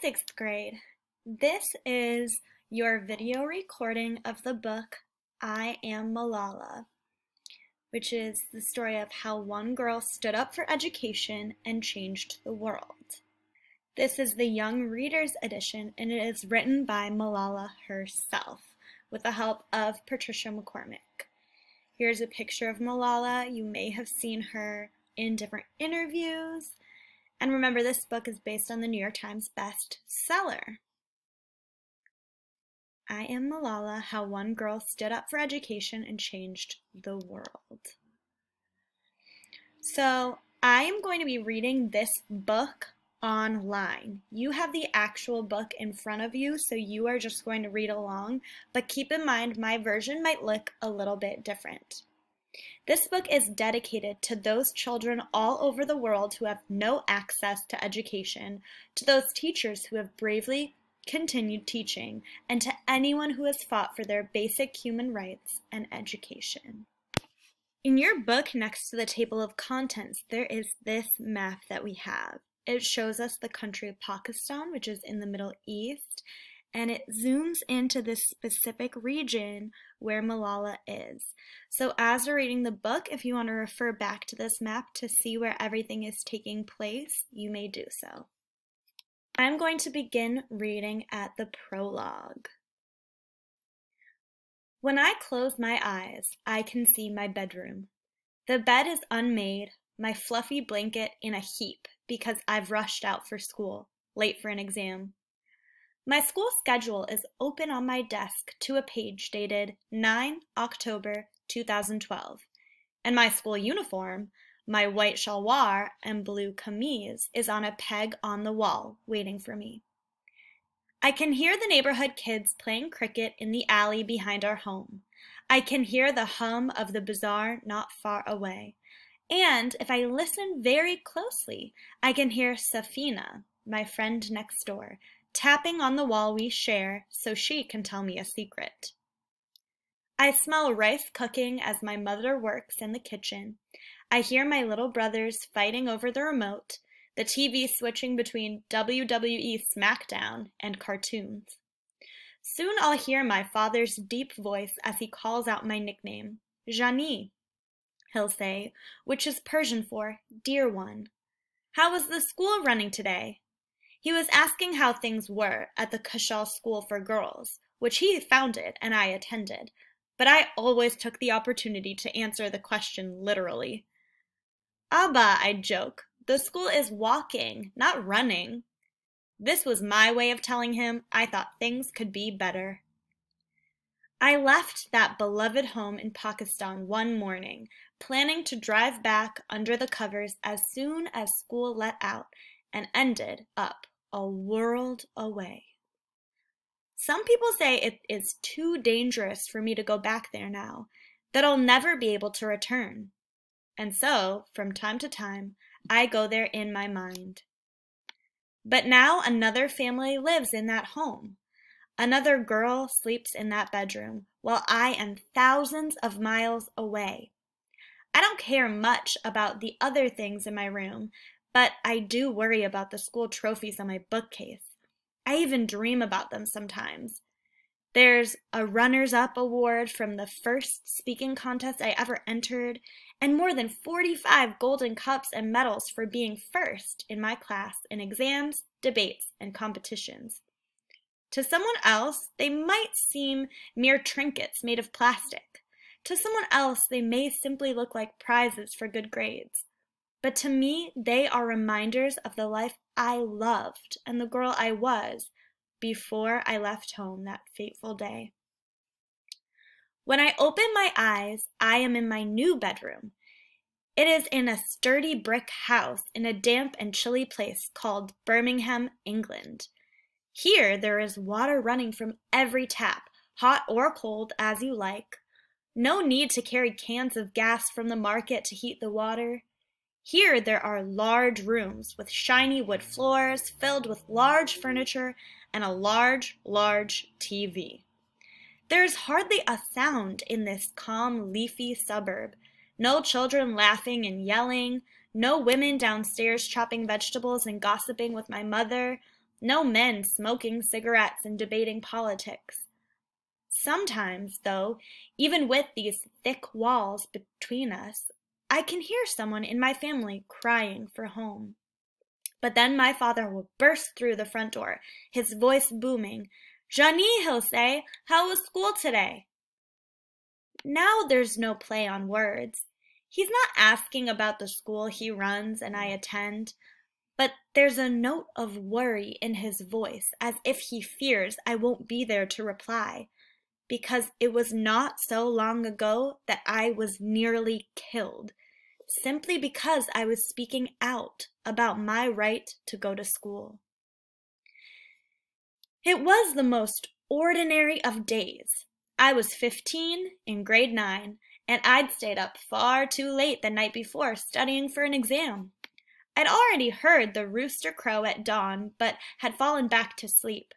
Hi, 6th grade. This is your video recording of the book I Am Malala, which is the story of how one girl stood up for education and changed the world. This is the Young Readers edition, and it is written by Malala herself with the help of Patricia McCormick. Here's a picture of Malala. You may have seen her in different interviews. And remember, this book is based on the New York Times bestseller. I Am Malala, How One Girl Stood Up for Education and Changed the World. So I am going to be reading this book online. You have the actual book in front of you, so you are just going to read along, but keep in mind my version might look a little bit different. This book is dedicated to those children all over the world who have no access to education, to those teachers who have bravely continued teaching, and to anyone who has fought for their basic human rights and education. In your book, next to the table of contents, there is this map that we have. It shows us the country of Pakistan, which is in the Middle East, and it zooms into this specific region where Malala is. So as we're reading the book, if you want to refer back to this map to see where everything is taking place, you may do so. I'm going to begin reading at the prologue. When I close my eyes, I can see my bedroom. The bed is unmade, my fluffy blanket in a heap because I've rushed out for school, late for an exam. My school schedule is open on my desk to a page dated 9 October 2012, and my school uniform, my white shalwar and blue kameez, is on a peg on the wall waiting for me. I can hear the neighborhood kids playing cricket in the alley behind our home. I can hear the hum of the bazaar not far away, and if I listen very closely, I can hear Safina, my friend next door, tapping on the wall we share so she can tell me a secret. I smell rice cooking as my mother works in the kitchen. I hear my little brothers fighting over the remote, the TV switching between WWE SmackDown and cartoons. Soon I'll hear my father's deep voice as he calls out my nickname, Jani, he'll say, which is Persian for dear one. How was the school running today? He was asking how things were at the Kushal School for Girls, which he founded and I attended, but I always took the opportunity to answer the question literally. Abba, I joke, the school is walking, not running. This was my way of telling him I thought things could be better. I left that beloved home in Pakistan one morning, planning to drive back under the covers as soon as school let out, and ended up a world away. Some people say it is too dangerous for me to go back there now, that I'll never be able to return. And so, from time to time, I go there in my mind. But now another family lives in that home. Another girl sleeps in that bedroom, while I am thousands of miles away. I don't care much about the other things in my room, but I do worry about the school trophies on my bookcase. I even dream about them sometimes. There's a runners-up award from the first speaking contest I ever entered, and more than 45 golden cups and medals for being first in my class in exams, debates, and competitions. To someone else, they might seem mere trinkets made of plastic. To someone else, they may simply look like prizes for good grades. But to me, they are reminders of the life I loved and the girl I was before I left home that fateful day. When I open my eyes, I am in my new bedroom. It is in a sturdy brick house in a damp and chilly place called Birmingham, England. Here there is water running from every tap, hot or cold as you like. No need to carry cans of gas from the market to heat the water. Here there are large rooms with shiny wood floors filled with large furniture and a large TV. There is hardly a sound in this calm, leafy suburb. No children laughing and yelling, no women downstairs chopping vegetables and gossiping with my mother, No men smoking cigarettes and debating politics. Sometimes, though, even with these thick walls between us, I can hear someone in my family crying for home. But then my father will burst through the front door, his voice booming. "Johnny," he'll say, "how was school today?" Now there's no play on words. He's not asking about the school he runs and I attend, but there's a note of worry in his voice, as if he fears I won't be there to reply, because it was not so long ago that I was nearly killed, simply because I was speaking out about my right to go to school. It was the most ordinary of days. I was 15 in grade 9, and I'd stayed up far too late the night before studying for an exam. I'd already heard the rooster crow at dawn, but had fallen back to sleep.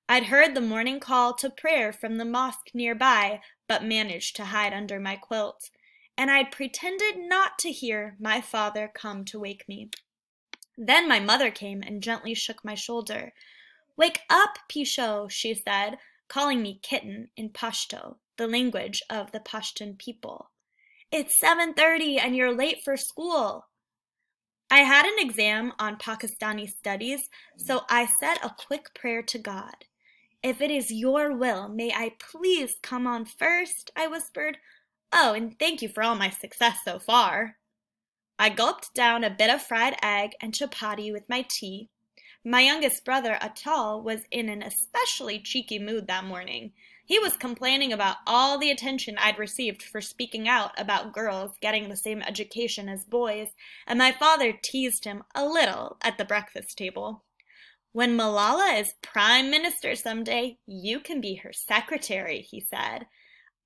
I'd heard the morning call to prayer from the mosque nearby, but managed to hide under my quilt, and I'd pretended not to hear my father come to wake me. Then my mother came and gently shook my shoulder. "Wake up, Pisho," she said, calling me kitten in Pashto, the language of the Pashtun people. "It's 7:30 and you're late for school." I had an exam on Pakistani studies, so I said a quick prayer to God. "If it is your will, may I please come on first," I whispered. "Oh, and thank you for all my success so far." I gulped down a bit of fried egg and chapati with my tea. My youngest brother, Atal, was in an especially cheeky mood that morning. He was complaining about all the attention I'd received for speaking out about girls getting the same education as boys, and my father teased him a little at the breakfast table. "When Malala is prime minister someday, you can be her secretary," he said.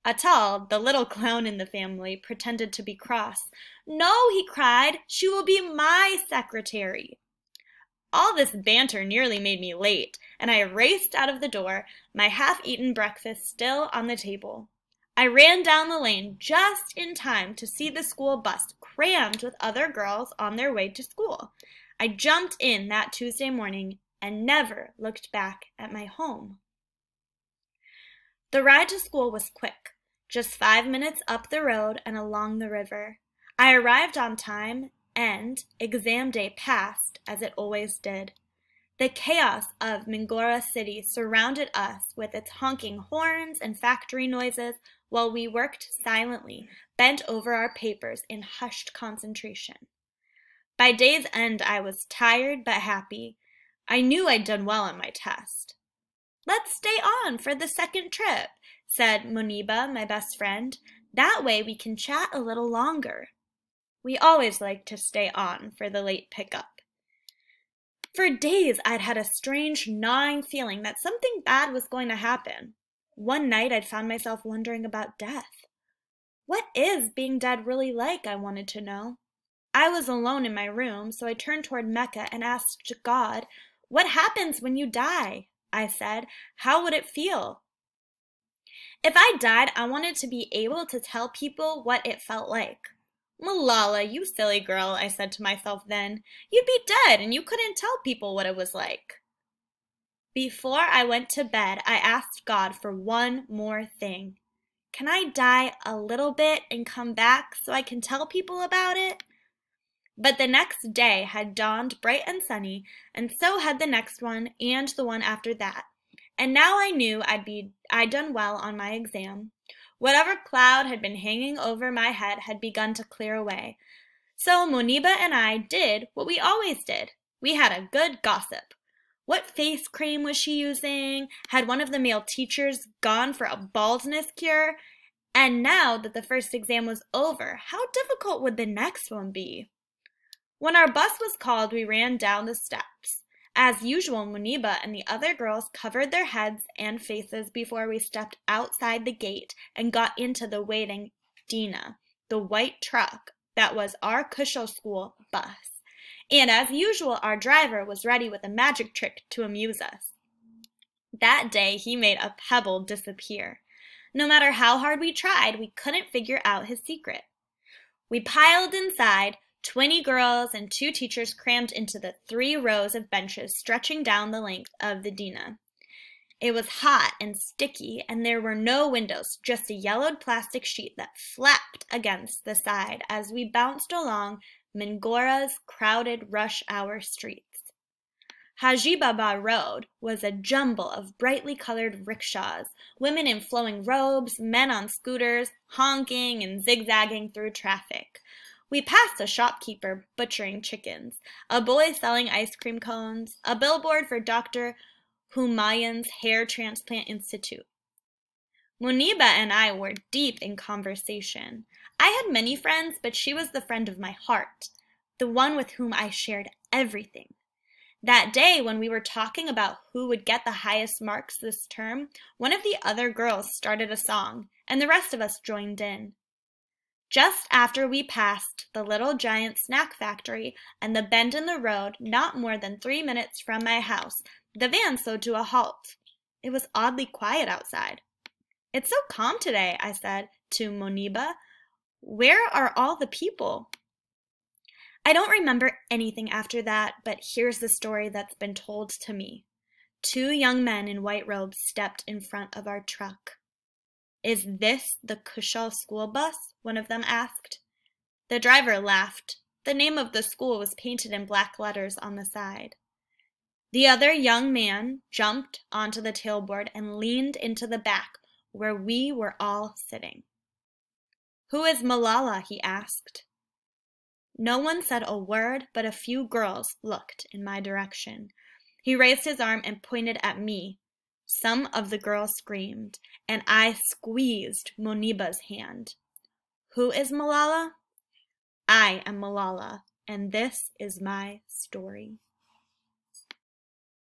Atal, the little clown in the family, pretended to be cross. "No," he cried, "she will be my secretary." All this banter nearly made me late, and I raced out of the door, my half-eaten breakfast still on the table. I ran down the lane just in time to see the school bus crammed with other girls on their way to school. I jumped in that Tuesday morning and never looked back at my home. The ride to school was quick, just 5 minutes up the road and along the river. I arrived on time, and exam day passed as it always did. The chaos of Mingora City surrounded us with its honking horns and factory noises while we worked silently, bent over our papers in hushed concentration. By day's end, I was tired but happy. I knew I'd done well on my test. "Let's stay on for the second trip," said Muniba, my best friend. "That way we can chat a little longer." We always liked to stay on for the late pickup. For days I'd had a strange gnawing feeling that something bad was going to happen. One night I'd found myself wondering about death. What is being dead really like, I wanted to know. I was alone in my room, so I turned toward Mecca and asked God, "What happens when you die?" I said. "How would it feel?" If I died, I wanted to be able to tell people what it felt like. "Malala, you silly girl," I said to myself then. "You'd be dead and you couldn't tell people what it was like." Before I went to bed, I asked God for one more thing. Can I die a little bit and come back so I can tell people about it? But the next day had dawned bright and sunny, and so had the next one and the one after that. And now I knew I'd done well on my exam. Whatever cloud had been hanging over my head had begun to clear away. So Moniba and I did what we always did. We had a good gossip. What face cream was she using? Had one of the male teachers gone for a baldness cure? And now that the first exam was over, how difficult would the next one be? When our bus was called, we ran down the steps. As usual, Muniba and the other girls covered their heads and faces before we stepped outside the gate and got into the waiting Dina, the white truck that was our Kusho school bus. And as usual, our driver was ready with a magic trick to amuse us. That day, he made a pebble disappear. No matter how hard we tried, we couldn't figure out his secret. We piled inside, 20 girls and 2 teachers crammed into the 3 rows of benches stretching down the length of the Dina. It was hot and sticky, and there were no windows, just a yellowed plastic sheet that flapped against the side as we bounced along Mingora's crowded rush-hour streets. Haji Baba Road was a jumble of brightly colored rickshaws, women in flowing robes, men on scooters, honking and zigzagging through traffic. We passed a shopkeeper butchering chickens, a boy selling ice cream cones, a billboard for Dr. Humayun's Hair Transplant Institute. Muniba and I were deep in conversation. I had many friends, but she was the friend of my heart, the one with whom I shared everything. That day, when we were talking about who would get the highest marks this term, one of the other girls started a song, and the rest of us joined in. Just after we passed the Little Giant Snack Factory and the bend in the road, not more than 3 minutes from my house, the van slowed to a halt. It was oddly quiet outside. "It's so calm today," I said to Muniba. "Where are all the people?" I don't remember anything after that, but here's the story that's been told to me. 2 young men in white robes stepped in front of our truck. "Is this the Kushal school bus?" one of them asked. The driver laughed. The name of the school was painted in black letters on the side. The other young man jumped onto the tailboard and leaned into the back where we were all sitting. "Who is Malala?" he asked. No one said a word, but a few girls looked in my direction. He raised his arm and pointed at me. Some of the girls screamed, and I squeezed Muniba's hand. "Who is Malala?" I am Malala, and this is my story.